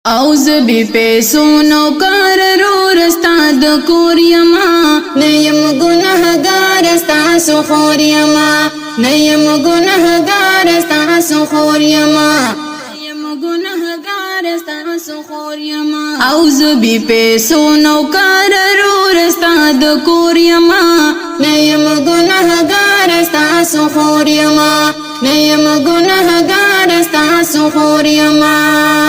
او زبی پیسو نوکر رو رستا د کور یما نیم گناهگار استا سخور یما نیم گناهگار استا سخور یما نیم گناهگار استا سخور یما او زبی پیسو نوکر رو رستا د کور یما نیم گناهگار استا سخور یما نیم گناهگار استا سخور یما